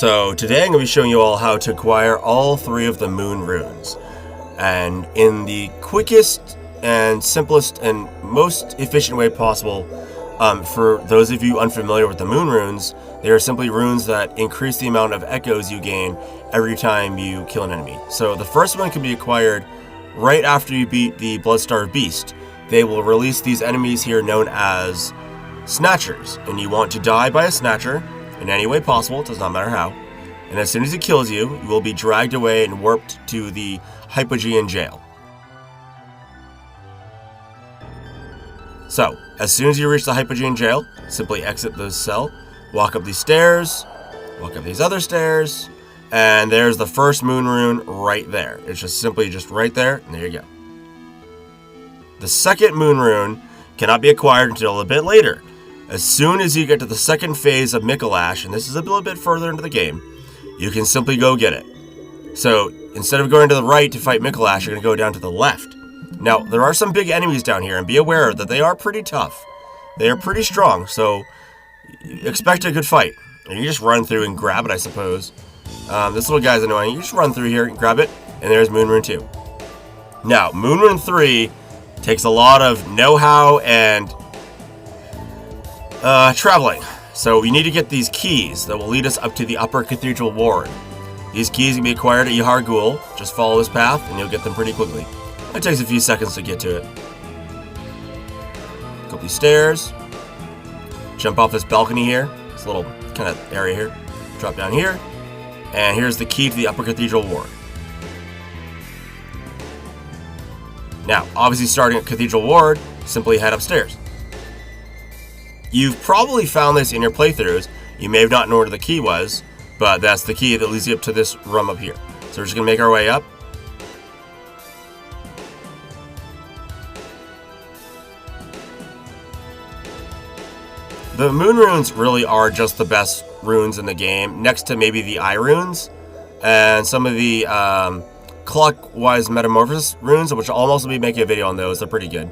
So today I'm going to be showing you all how to acquire all 3 of the moon runes. And in the quickest and simplest and most efficient way possible. For those of you unfamiliar with the moon runes, they are simply runes that increase the amount of echoes you gain every time you kill an enemy. So the first one can be acquired right after you beat the Bloodstarved Beast. They will release these enemies here known as Snatchers, and you want to die by a Snatcher in any way possible, it does not matter how. And as soon as he kills you, you will be dragged away and warped to the Hypogean jail. So, as soon as you reach the Hypogean jail, simply exit the cell, walk up these stairs, walk up these other stairs, and there's the first moon rune right there. It's just simply right there, and there you go. The second moon rune cannot be acquired until a bit later. As soon as you get to the second phase of Mikolash, and this is a little bit further into the game, you can simply go get it. So, instead of going to the right to fight Mikolash, you're going to go down to the left. Now, there are some big enemies down here, and be aware that they are pretty tough. They are pretty strong, so expect a good fight. And you just run through and grab it, I suppose. This little guy's annoying. You just run through here and grab it, and there's Moon Rune 2. Now, Moon Rune 3 takes a lot of know-how and traveling. So you need to get these keys that will lead us up to the Upper Cathedral Ward. These keys can be acquired at Yahar Ghul. Just follow this path, and you'll get them pretty quickly. It takes a few seconds to get to it. Go up these stairs. Jump off this balcony here. This little kind of area here. Drop down here. And here's the key to the Upper Cathedral Ward. Now, obviously starting at Cathedral Ward, simply head upstairs. You've probably found this in your playthroughs. You may have not known where the key was, but that's the key that leads you up to this room up here. So we're just going to make our way up. The moon runes really are just the best runes in the game, next to maybe the eye runes and some of the clockwise metamorphosis runes, which I'll also be making a video on those. They're pretty good.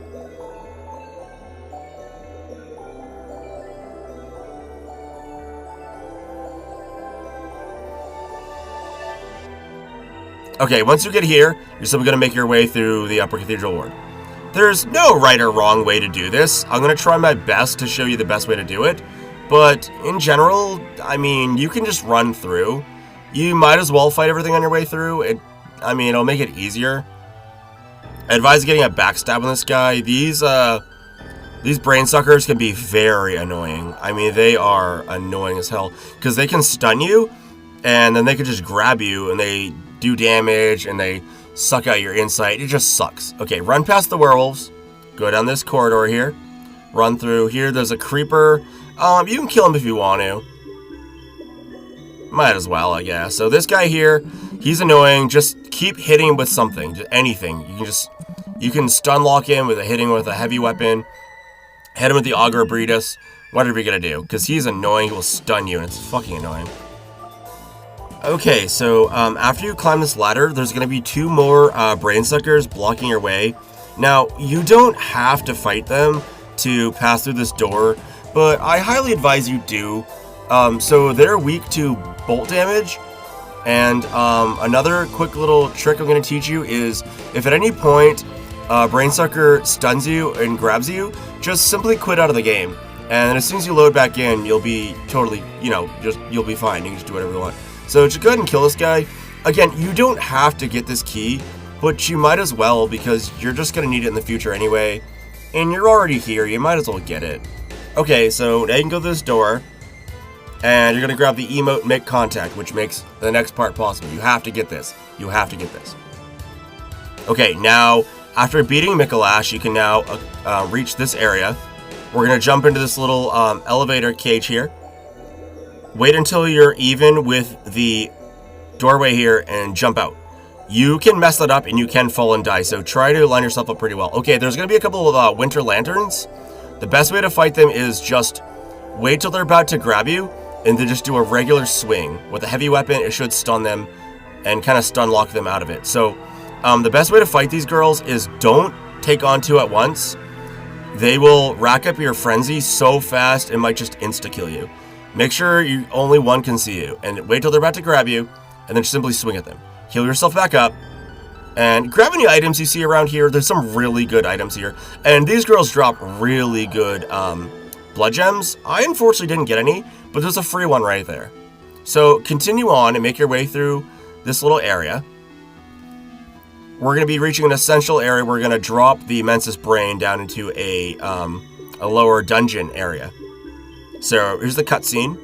Okay, once you get here, you're simply going to make your way through the Upper Cathedral Ward. There's no right or wrong way to do this. I'm going to try my best to show you the best way to do it. But in general, I mean, you can just run through. You might as well fight everything on your way through. It'll make it easier. I advise getting a backstab on this guy. These brain suckers can be very annoying. I mean, they are annoying as hell. Because they can stun you, and then they can just grab you, and they do damage, and they suck out your insight. It just sucks. Okay, run past the werewolves. Go down this corridor here. Run through here. There's a creeper. You can kill him if you want to. Might as well, I guess. So this guy here, he's annoying. Just keep hitting him with something. Just anything. You can stun lock him with hitting with a heavy weapon. Hit him with the Augur Breedus. Whatever you're gonna do. Because he's annoying. He will stun you, and it's fucking annoying. Okay, so after you climb this ladder, there's going to be 2 more brain suckers blocking your way. Now, you don't have to fight them to pass through this door, but I highly advise you do. So they're weak to bolt damage, and another quick little trick I'm going to teach you is if at any point a brain sucker stuns you and grabs you, just simply quit out of the game. And as soon as you load back in, you'll be totally, you'll be fine. You can just do whatever you want. So just go ahead and kill this guy. Again, you don't have to get this key, but you might as well because you're just going to need it in the future anyway. And you're already here, you might as well get it. Okay, so now you can go to this door, and you're going to grab the emote Make Contact, which makes the next part possible. You have to get this. You have to get this. Okay, now, after beating Mikolash, you can now reach this area. We're going to jump into this little elevator cage here. Wait until you're even with the doorway here and jump out. You can mess that up and you can fall and die, so try to line yourself up pretty well. Okay, there's going to be a couple of winter lanterns. The best way to fight them is just wait till they're about to grab you and then just do a regular swing. With a heavy weapon, it should stun them and kind of stun lock them out of it. So the best way to fight these girls is don't take on 2 at once. They will rack up your frenzy so fast it might just insta-kill you. Make sure only one can see you, and wait till they're about to grab you, and then simply swing at them. Heal yourself back up, and grab any items you see around here. There's some really good items here, and these girls drop really good blood gems. I unfortunately didn't get any, but there's a free one right there. So continue on and make your way through this little area. We're going to be reaching an essential area. We're going to drop the Mensis Brain down into a lower dungeon area. So here's the cutscene.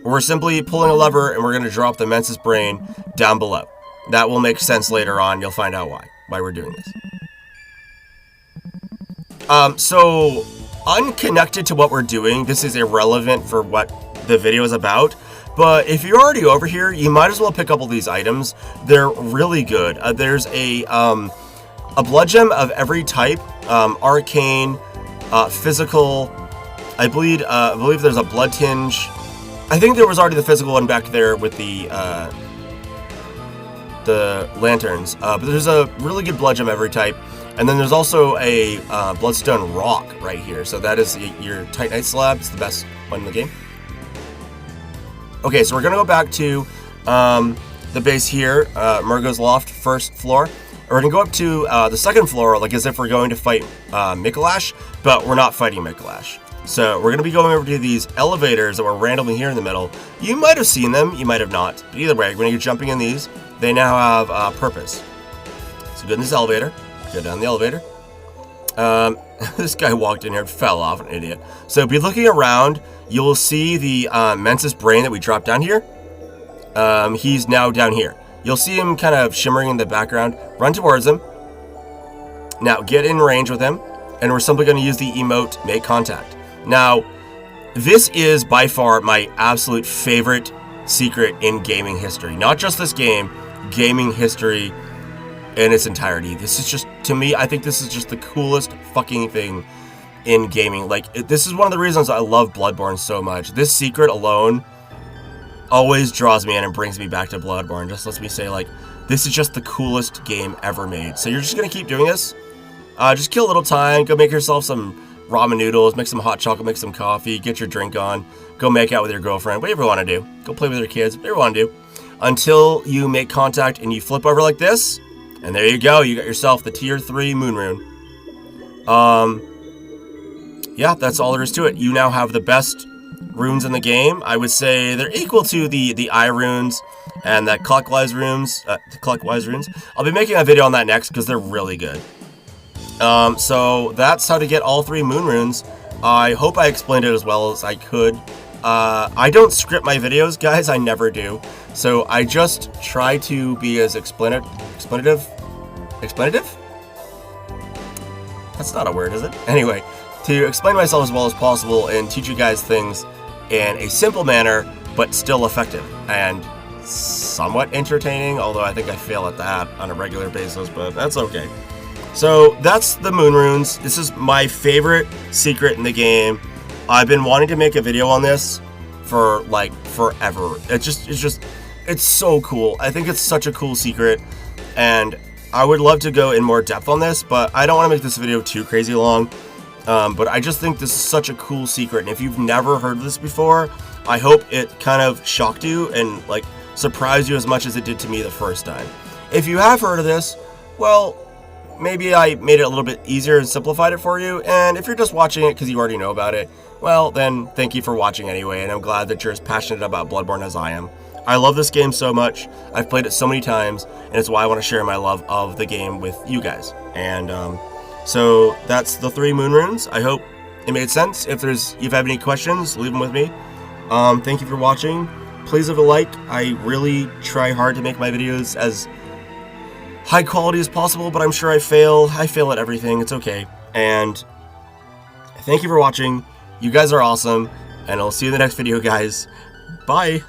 We're simply pulling a lever and we're going to drop the Mensis Brain down below. That will make sense later on. You'll find out why we're doing this. So unconnected to what we're doing, this is irrelevant for what the video is about. But if you're already over here, you might as well pick up all these items. They're really good. There's a blood gem of every type, arcane, physical. I believe there's a blood tinge. I think there was already the physical one back there with the lanterns. But there's a really good blood gem of every type. And then there's also a bloodstone rock right here. So that is your Titanite slab. It's the best one in the game. Okay, so we're going to go back to the base here, Murgo's Loft, first floor. And we're going to go up to the second floor, like as if we're going to fight Mikolash, but we're not fighting Mikolash. So we're going to be going over to these elevators that were randomly here in the middle. You might have seen them, you might have not. But either way, when you're jumping in these, they now have purpose. So go in this elevator, go down the elevator. This guy walked in here and fell off, an idiot. So be looking around. You'll see the Mensis Brain that we dropped down here. He's now down here. You'll see him kind of shimmering in the background. Run towards him. Now get in range with him, and we're simply going to use the emote Make Contact. Now, this is by far my absolute favorite secret in gaming history. Not just this game, gaming history in its entirety. This is just, to me, I think this is just the coolest fucking thing in gaming. Like, this is one of the reasons I love Bloodborne so much. This secret alone always draws me in and brings me back to Bloodborne. Just lets me say, like, this is just the coolest game ever made. So you're just gonna keep doing this. Just kill a little time. Go make yourself some ramen noodles, make some hot chocolate, make some coffee, get your drink on, go make out with your girlfriend, whatever you want to do. Go play with your kids, whatever you want to do. Until you make contact and you flip over like this, and there you go. You got yourself the tier 3 moon rune. Yeah, that's all there is to it. You now have the best runes in the game. I would say they're equal to the eye runes and the clockwise runes. I'll be making a video on that next because they're really good. So that's how to get all 3 moon runes. I hope I explained it as well as I could. I don't script my videos, guys. I never do. So I just try to be as explanative? That's not a word, is it? Anyway, to explain myself as well as possible and teach you guys things in a simple manner, but still effective and somewhat entertaining, although I think I fail at that on a regular basis, but that's okay. So that's the moon runes. This is my favorite secret in the game. I've been wanting to make a video on this for like forever. It's so cool. I think it's such a cool secret, and I would love to go in more depth on this, but I don't want to make this video too crazy long. But I just think this is such a cool secret, and if you've never heard of this before, I hope it kind of shocked you and like surprised you as much as it did to me the first time. If you have heard of this, well, maybe I made it a little bit easier and simplified it for you, and if you're just watching it because you already know about it, well, then thank you for watching anyway, and I'm glad that you're as passionate about Bloodborne as I am. I love this game so much. I've played it so many times, and it's why I want to share my love of the game with you guys. And so that's the 3 moon runes. I hope it made sense. If you have any questions, leave them with me. Thank you for watching. Please leave a like. I really try hard to make my videos as high quality as possible, but I'm sure I fail. I fail at everything. It's okay. And thank you for watching. You guys are awesome, and I'll see you in the next video, guys. Bye.